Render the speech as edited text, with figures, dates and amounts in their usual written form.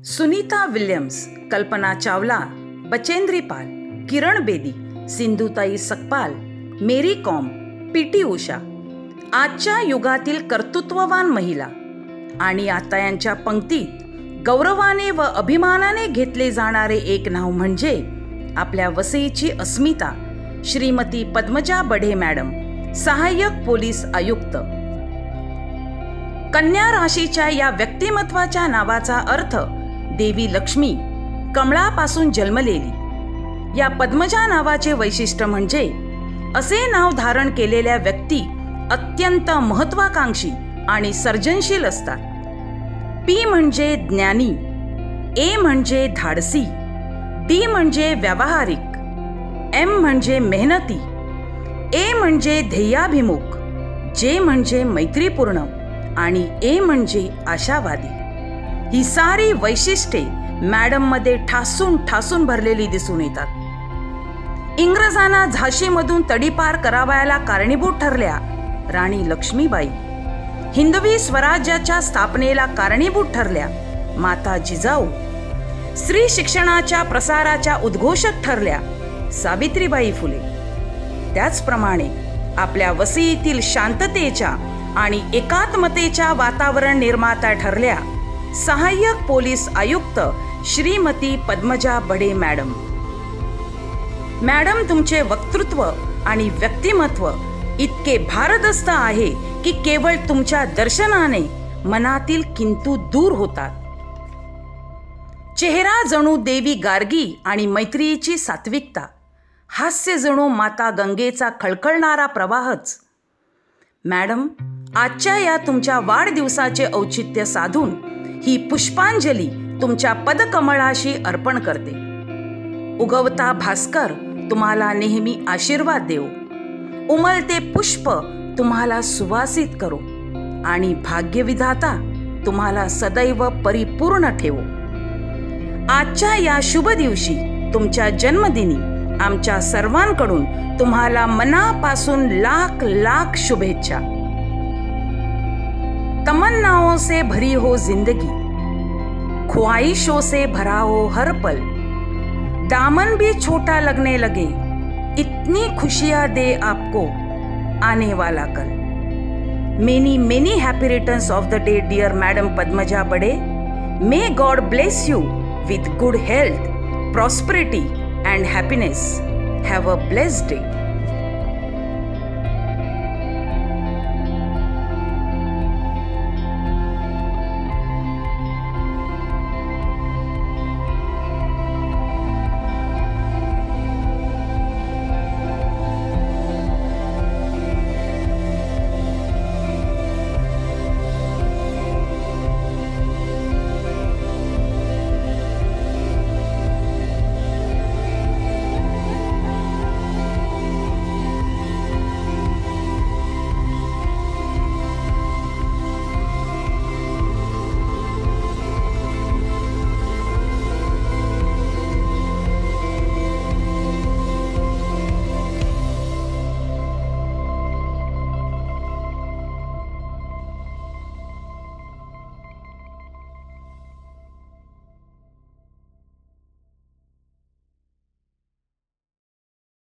Sunita Williams, Kalpana Chawla, Bachendri Pal, Kiran Bedi, Sindhutai Sakpal, मेरी com, PT Usha, आजच्या युगातील कर्तृत्ववान महिला. आणि आता यांच्या पंक्तीत गौरवाने व अभिमानाने घेतले जाणारे एक नाव म्हणजे आपल्या वसईची अस्मिता श्रीमती पद्मजा बढे मॅडम, सहाय्यक पोलीस आयुक्त. कन्या राशीच्या या व्यक्तिमत्वाच्या नावाचा अर्थ देवी लक्ष्मी, कमळापासून जन्मलेली. या पद्मजा नावाचे वैशिष्ट्य म्हणजे असे नाव धारण केलेल्या व्यक्ती अत्यंत महत्वाकांक्षी आणि सर्जनशील असतात. पी म्हणजे ज्ञानी, ए म्हणजे धाडसी, डी म्हणजे व्यावहारिक, एम म्हणजे मेहनती, ए म्हणजे ध्येयाभिमुख, जे म्हणजे मैत्रीपूर्ण आणि ए म्हणजे आशावादी. ही सारी वैशिष्ट्ये मॅडम मध्ये ठासून ठासून भरलेली दिसून येतात. इंग्रजांना झाशीमधून तडीपार करावयाला कारणीभूत ठरल्या राणी लक्ष्मीबाई, हिंदवी स्वराज्याच्या स्थापनेला कारणीभूत ठरल्या माता जिजाऊ, स्त्री शिक्षणाच्या प्रसाराच्या उद्घोषक ठरल्या सावित्रीबाई फुले. त्याचप्रमाणे आपल्या वसईतील शांततेच्या आणि एकात्मतेच्या वातावरण निर्माता ठरल्या सहाय्यक पोलीस आयुक्त श्रीमती पद्मजा बढे मॅडम. मॅडम, तुमचे वक्तृत्व आणि व्यक्तिमत्व इतके भारदस्त आहे की केवळ तुमच्या दर्शनाने मनातील किंतु दूर होतात. चेहरा जणू देवी गार्गी आणि मैत्रीची सात्विकता, हास्य जणू माता गंगेचा खळखळणारा प्रवाहच. मॅडम, आजच्या या तुमच्या वाढदिवसाचे औचित्य साधून ही पुष्पांजली तुमच्या पदकमळाशी अर्पण करते. उगवता भास्कर तुम्हाला नेहमी आशीर्वाद देवो, उमलते पुष्प तुम्हाला सुवासित करो आणि भाग्यविधाता तुम्हाला सदैव परिपूर्ण ठेवो. आजच्या या शुभ दिवशी तुमच्या जन्मदिनी आमच्या सर्वांकडून तुम्हाला मनापासून लाख लाख शुभेच्छा. तमन्नाओं से भरी हो जिंदगी, ख्वाहिशों से भरा हो हर पल, दामन भी छोटा लगने लगे, इतनी खुशियां दे आपको आने वाला कल. Many many happy returns of the day dear madam Padmaja Badhe. May God bless you with good health, prosperity and happiness. Have a blessed day.